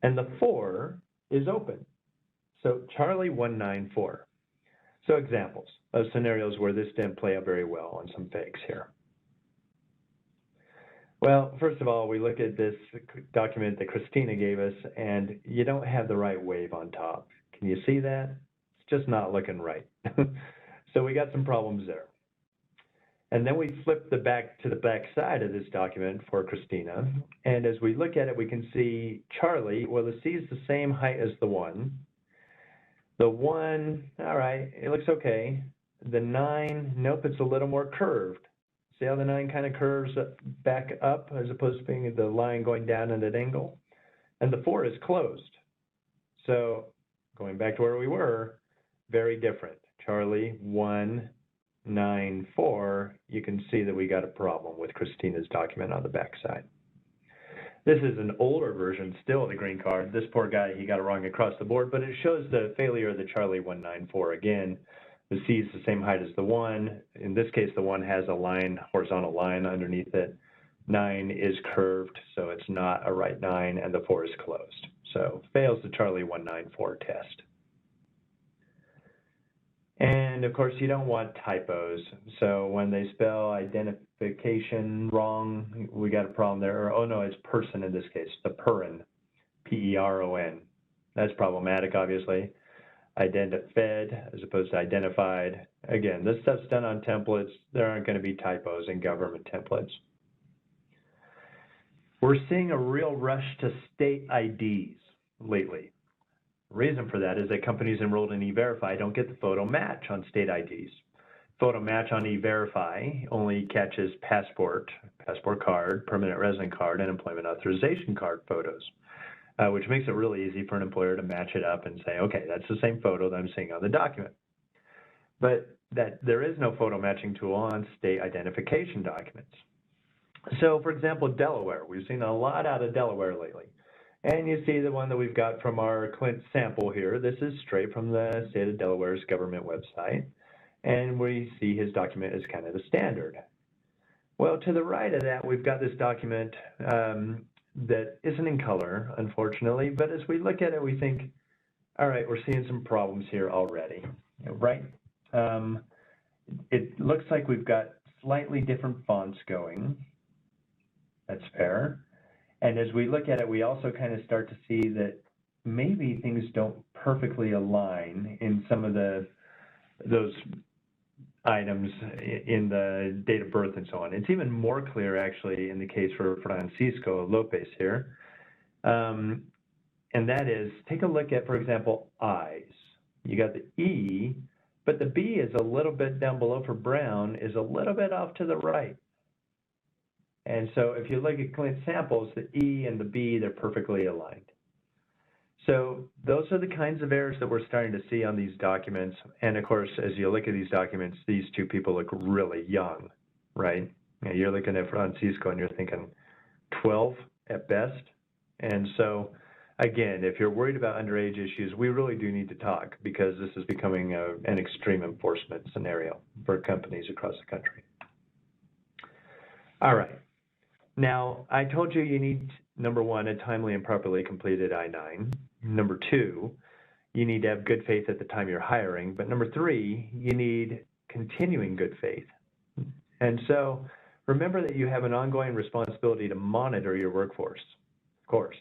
And the 4 is open. So Charlie 194. So examples of scenarios where this didn't play out very well on some fakes here. Well, first of all, we look at this document that Christina gave us, and you don't have the right wave on top. Can you see that? It's just not looking right. So we got some problems there. And then we flip the back to the back side of this document for Christina. And as we look at it, we can see Charlie, well, the C is the same height as the 1. The 1, all right, it looks okay. The 9, nope, it's a little more curved. See how the 9 kind of curves back up as opposed to being the line going down at an angle? And the 4 is closed. So going back to where we were, very different. Charlie 194, you can see that we got a problem with Christina's document on the back side. This is an older version still of the green card. This poor guy, he got it wrong across the board, but it shows the failure of the Charlie 194 again. The C is the same height as the 1. In this case, the 1 has a line, horizontal line underneath it. 9 is curved, so it's not a right 9, and the 4 is closed. So fails the Charlie 194 test. And of course, you don't want typos. So when they spell identification wrong, we got a problem there. Or, oh no, it's person in this case, the peron, P-E-R-O-N. That's problematic, obviously. Identified as opposed to identified. Again, this stuff's done on templates. There aren't going to be typos in government templates. We're seeing a real rush to state IDs lately. The reason for that is that companies enrolled in E-Verify don't get the photo match on state IDs. Photo match on E-Verify only catches passport card, permanent resident card, and employment authorization card photos. Which makes it really easy for an employer to match it up and say, okay, that's the same photo that I'm seeing on the document. But that there is no photo matching tool on state identification documents. So for example, Delaware, we've seen a lot out of Delaware lately. And you see the one that we've got from our Clint sample here. This is straight from the state of Delaware's government website. And we see his document as kind of the standard. Well, to the right of that, we've got this document that isn't in color, unfortunately, but as we look at it, we think, all right, we're seeing some problems here already, right? It looks like we've got slightly different fonts going. That's fair. And as we look at it, we also kind of start to see that maybe things don't perfectly align in some of those items in the date of birth and so on. It's even more clear, actually, in the case for Francisco Lopez here. And that is, take a look at, for example, I's. You got the E, but the B is a little bit down below for Brown, is a little bit off to the right. And so if you look at Clint samples, the E and the B, they're perfectly aligned. So those are the kinds of errors that we're starting to see on these documents. And of course, as you look at these documents, these two people look really young, right? You know, you're looking at Francisco and you're thinking 12 at best. And so again, if you're worried about underage issues, we really do need to talk because this is becoming an extreme enforcement scenario for companies across the country. All right. Now, I told you you need, number one, a timely and properly completed I-9. Number two, you need to have good faith at the time you're hiring. But number three, you need continuing good faith. And so remember that you have an ongoing responsibility to monitor your workforce, of course.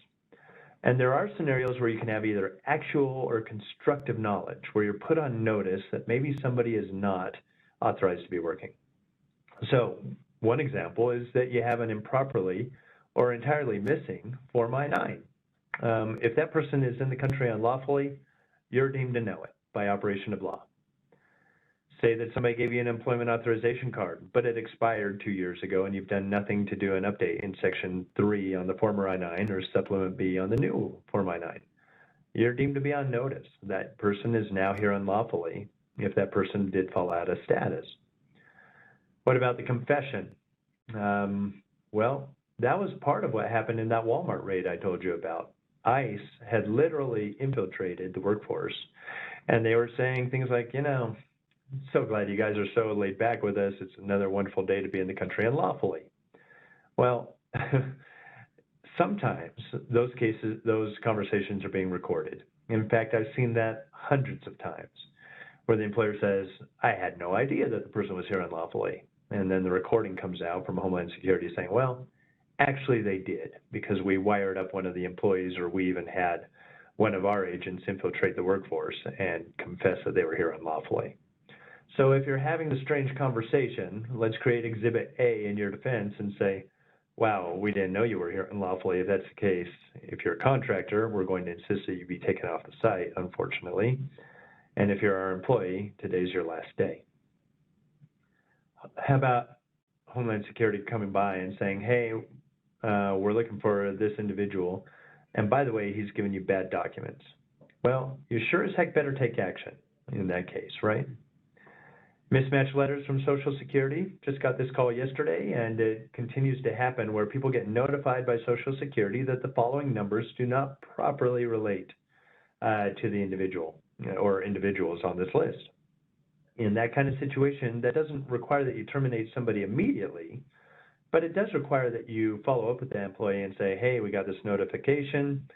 And there are scenarios where you can have either actual or constructive knowledge, where you're put on notice that maybe somebody is not authorized to be working. So one example is that you have an improperly or entirely missing Form I-9. If that person is in the country unlawfully, you're deemed to know it by operation of law. Say that somebody gave you an employment authorization card, but it expired 2 years ago and you've done nothing to do an update in Section 3 on the former I-9 or Supplement B on the new Form I-9. You're deemed to be on notice. That person is now here unlawfully if that person did fall out of status. What about the confession? Well, that was part of what happened in that Walmart raid I told you about. ICE had literally infiltrated the workforce, and they were saying things like, you know, so glad you guys are so laid back with us. It's another wonderful day to be in the country unlawfully. Well, sometimes those conversations are being recorded. In fact, I've seen that hundreds of times where the employer says, I had no idea that the person was here unlawfully. And then the recording comes out from Homeland Security saying, well, actually they did, because we wired up one of the employees, or we even had one of our agents infiltrate the workforce and confess that they were here unlawfully. So if you're having the strange conversation, let's create Exhibit A in your defense and say, wow, we didn't know you were here unlawfully. If that's the case, if you're a contractor, we're going to insist that you be taken off the site, unfortunately. And if you're our employee, today's your last day. How about Homeland Security coming by and saying, hey, we're looking for this individual, and by the way, he's given you bad documents. Well, you sure as heck better take action in that case, right? Mismatched letters from Social Security. Just got this call yesterday, and it continues to happen where people get notified by Social Security that the following numbers do not properly relate to the individual or individuals on this list. In that kind of situation, that doesn't require that you terminate somebody immediately, but it does require that you follow up with the employee and say, hey, we got this notification.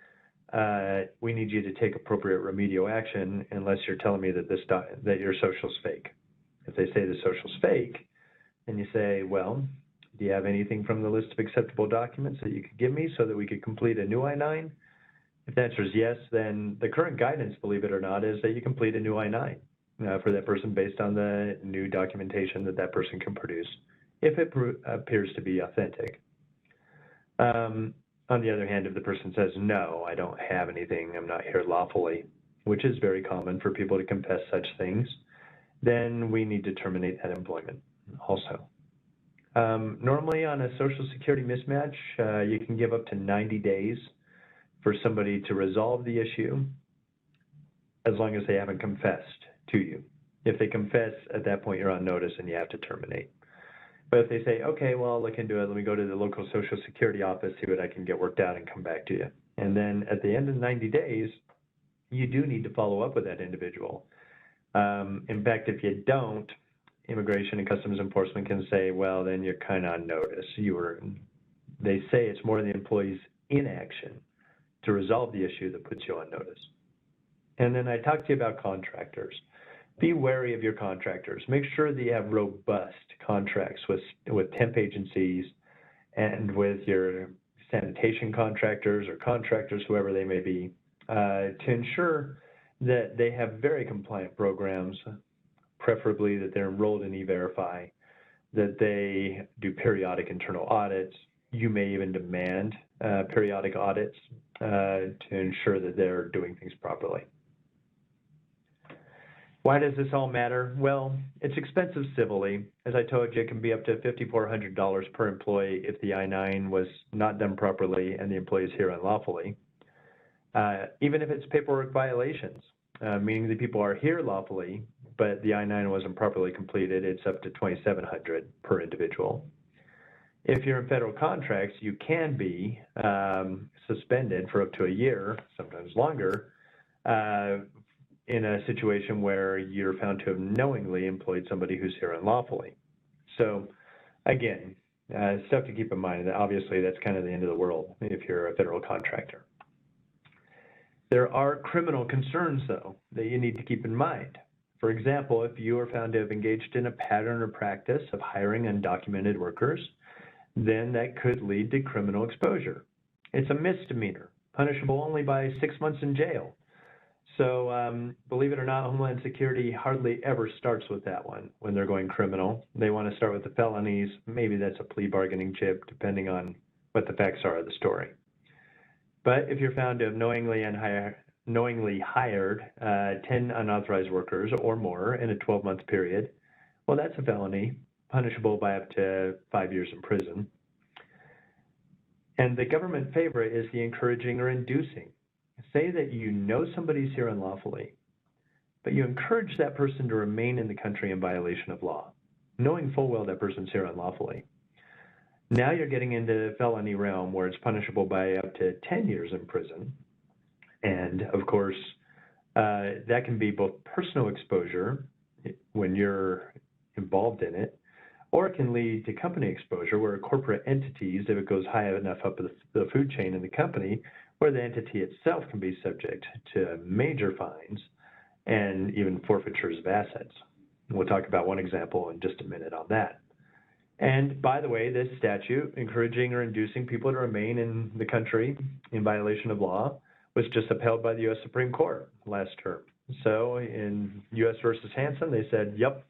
We need you to take appropriate remedial action unless you're telling me that that your social's fake. If they say the social's fake, then you say, well, do you have anything from the list of acceptable documents that you could give me so that we could complete a new I-9? If the answer is yes, then the current guidance, believe it or not, is that you complete a new I-9 for that person based on the new documentation that that person can produce, if it appears to be authentic. On the other hand, if the person says, no, I don't have anything, I'm not here lawfully, which is very common for people to confess such things, then we need to terminate that employment also. Normally on a Social Security mismatch, you can give up to 90 days for somebody to resolve the issue as long as they haven't confessed to you. If they confess, at that point you're on notice and you have to terminate. But if they say, okay, well, I'll look into it, let me go to the local Social Security office, see what I can get worked out and come back to you. And then at the end of 90 days, you do need to follow up with that individual. In fact, if you don't, Immigration and Customs Enforcement can say, well, then you're kind of on notice. They say it's more the employee's inaction to resolve the issue that puts you on notice. And then I talked to you about contractors. Be wary of your contractors. Make sure that you have robust contracts with temp agencies and with your sanitation contractors or contractors, whoever they may be, to ensure that they have very compliant programs, preferably that they're enrolled in E-Verify, that they do periodic internal audits. You may even demand periodic audits to ensure that they're doing things properly. Why does this all matter? Well, it's expensive civilly. As I told you, it can be up to $5,400 per employee if the I-9 was not done properly and the employee is here unlawfully. Even if it's paperwork violations, meaning that people are here lawfully, but the I-9 wasn't properly completed, it's up to $2,700 per individual. If you're in federal contracts, you can be suspended for up to a year, sometimes longer, in a situation where you're found to have knowingly employed somebody who's here unlawfully. So again, stuff to keep in mind. That obviously, that's kind of the end of the world if you're a federal contractor. There are criminal concerns, though, that you need to keep in mind. For example, if you are found to have engaged in a pattern or practice of hiring undocumented workers, then that could lead to criminal exposure. It's a misdemeanor, punishable only by 6 months in jail. So believe it or not, Homeland Security hardly ever starts with that one when they're going criminal. They want to start with the felonies. Maybe that's a plea bargaining chip, depending on what the facts are of the story. But if you're found to have knowingly hired 10 unauthorized workers or more in a 12-month period, well, that's a felony, punishable by up to 5 years in prison. And the government favorite is the encouraging or inducing. Say that you know somebody's here unlawfully, but you encourage that person to remain in the country in violation of law, knowing full well that person's here unlawfully. Now you're getting into the felony realm where it's punishable by up to 10 years in prison. And of course, that can be both personal exposure when you're involved in it, or it can lead to company exposure where corporate entities, if it goes high enough up the food chain in the company, where the entity itself can be subject to major fines and even forfeitures of assets. We'll talk about one example in just a minute on that. And by the way, this statute, encouraging or inducing people to remain in the country in violation of law, was just upheld by the U.S. Supreme Court last term. So in U.S. versus Hansen, they said, yep,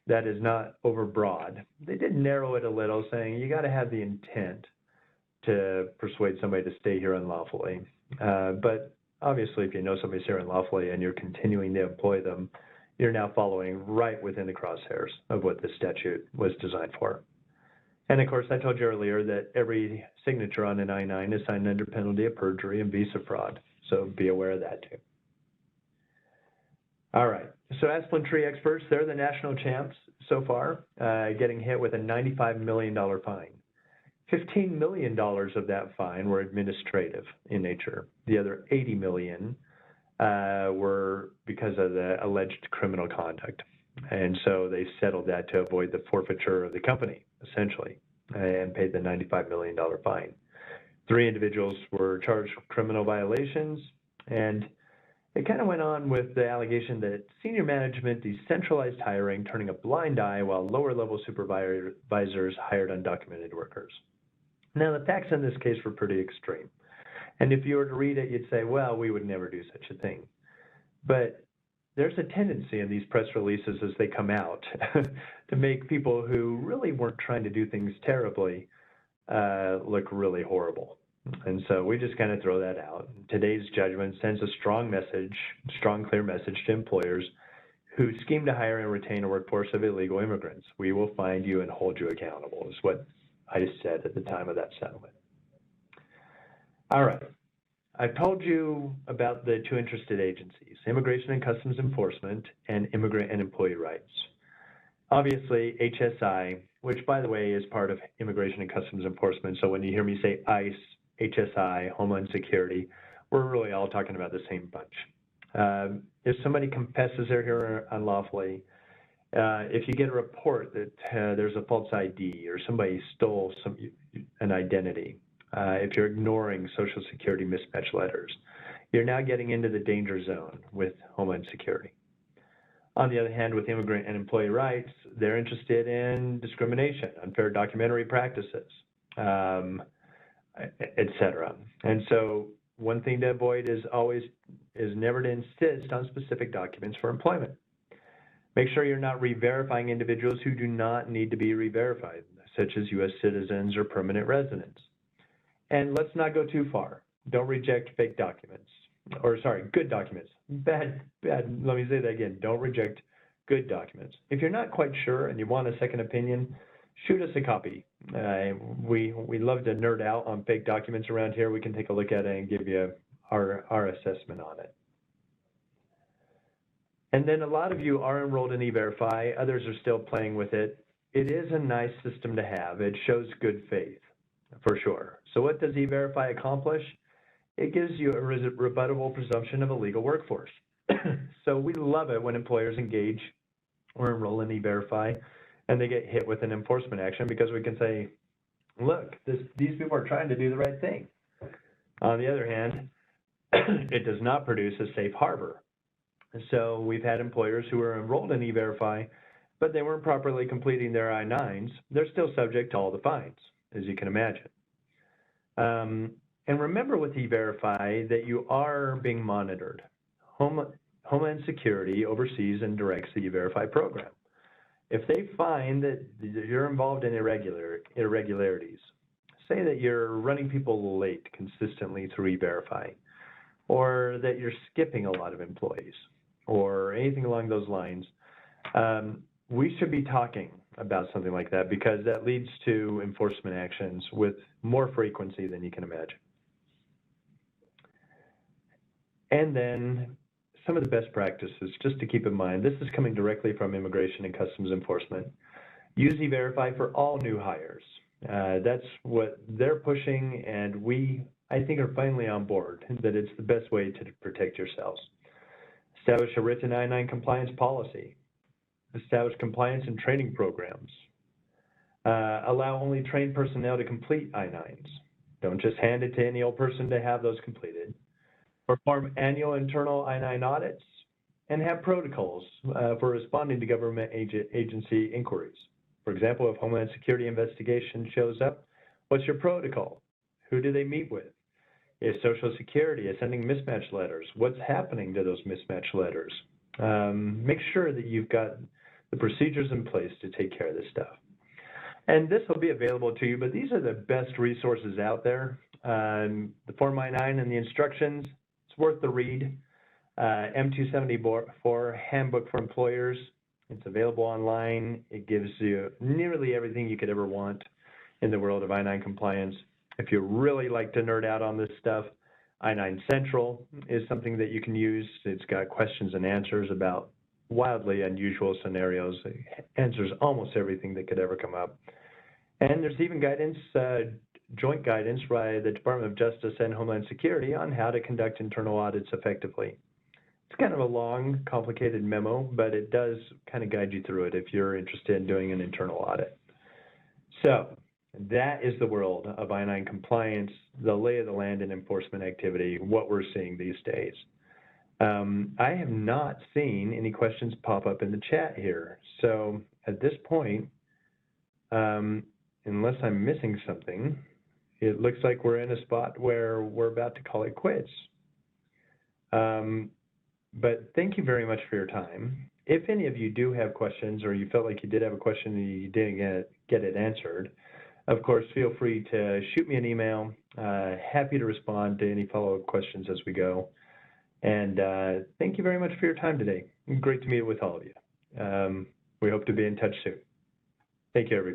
that is not overbroad. They did narrow it a little, saying you got to have the intent to persuade somebody to stay here unlawfully. But obviously, if you know somebody's here unlawfully and you're continuing to employ them, you're now following right within the crosshairs of what this statute was designed for. And of course, I told you earlier that every signature on an I-9 is signed under penalty of perjury and visa fraud. So be aware of that too. All right, so Asplin Tree experts, they're the national champs so far, getting hit with a $95 million fine. $15 million of that fine were administrative in nature. The other $80 million were because of the alleged criminal conduct. And so they settled that to avoid the forfeiture of the company, essentially, and paid the $95 million fine. 3 individuals were charged with criminal violations, and it kind of went on with the allegation that senior management decentralized hiring, turning a blind eye while lower-level supervisors hired undocumented workers. Now, the facts in this case were pretty extreme. And if you were to read it, you'd say, well, we would never do such a thing. But there's a tendency in these press releases as they come out to make people who really weren't trying to do things terribly look really horrible. And so we just kind of throw that out. Today's judgment sends a strong, clear message to employers who scheme to hire and retain a workforce of illegal immigrants. We will find you and hold you accountable, is what I said at the time of that settlement. All right. I've told you about the 2 interested agencies, Immigration and Customs Enforcement and Immigrant and Employee Rights. Obviously, HSI, which, by the way, is part of Immigration and Customs Enforcement, so when you hear me say ICE, HSI, Homeland Security, we're really all talking about the same bunch. If somebody confesses they're here unlawfully, if you get a report that there's a false ID or somebody stole an identity, if you're ignoring Social Security mismatch letters, you're now getting into the danger zone with Homeland Security. On the other hand, with Immigrant and Employee Rights, they're interested in discrimination, unfair documentary practices, et cetera. And so one thing to avoid is never to insist on specific documents for employment. Make sure you're not re-verifying individuals who do not need to be re-verified, such as U.S. citizens or permanent residents. And let's not go too far. Don't reject fake documents, or sorry, good documents. Bad, let me say that again. Don't reject good documents. If you're not quite sure and you want a second opinion, shoot us a copy. We love to nerd out on fake documents around here. We can take a look at it and give you our assessment on it. And then a lot of you are enrolled in E-Verify. Others are still playing with it. It is a nice system to have. It shows good faith, for sure. So what does E-Verify accomplish? It gives you a rebuttable presumption of a legal workforce. So we love it when employers engage or enroll in E-Verify and they get hit with an enforcement action, because we can say, look, these people are trying to do the right thing. On the other hand, it does not produce a safe harbor. So we've had employers who are enrolled in E-Verify, but they weren't properly completing their I-9s. They're still subject to all the fines, as you can imagine. And remember with E-Verify that you are being monitored. Homeland Security oversees and directs the E-Verify program. If they find that you're involved in irregularities, say that you're running people late consistently through E-Verify, or that you're skipping a lot of employees, or anything along those lines, we should be talking about something like that because that leads to enforcement actions with more frequency than you can imagine. And then some of the best practices, just to keep in mind, this is coming directly from Immigration and Customs Enforcement. Use E-Verify for all new hires. That's what they're pushing, and we, I think, are finally on board that it's the best way to protect yourselves. Establish a written I-9 compliance policy. Establish compliance and training programs. Allow only trained personnel to complete I-9s. Don't just hand it to any old person to have those completed. Perform annual internal I-9 audits and have protocols for responding to government agency inquiries. For example, if Homeland Security investigation shows up, what's your protocol? Who do they meet with? If Social Security is sending mismatch letters, what's happening to those mismatch letters? Make sure that you've got the procedures in place to take care of this stuff. And this will be available to you, but these are the best resources out there. The Form I-9 and the instructions, it's worth the read. M274 Handbook for Employers, it's available online. It gives you nearly everything you could ever want in the world of I-9 compliance. If you really like to nerd out on this stuff, I-9 Central is something that you can use. It's got questions and answers about wildly unusual scenarios. It answers almost everything that could ever come up. And there's even guidance, joint guidance by the Department of Justice and Homeland Security on how to conduct internal audits effectively. It's kind of a long, complicated memo, but it does kind of guide you through it if you're interested in doing an internal audit. So that is the world of I-9 compliance, the lay of the land and enforcement activity, what we're seeing these days. I have not seen any questions pop up in the chat here. So at this point, unless I'm missing something, it looks like we're in a spot where we're about to call it quits. But thank you very much for your time. If any of you do have questions or you felt like you did have a question and you didn't get it answered, of course, feel free to shoot me an email. Happy to respond to any follow-up questions as we go. And thank you very much for your time today. Great to meet with all of you. We hope to be in touch soon. Thank you, everybody.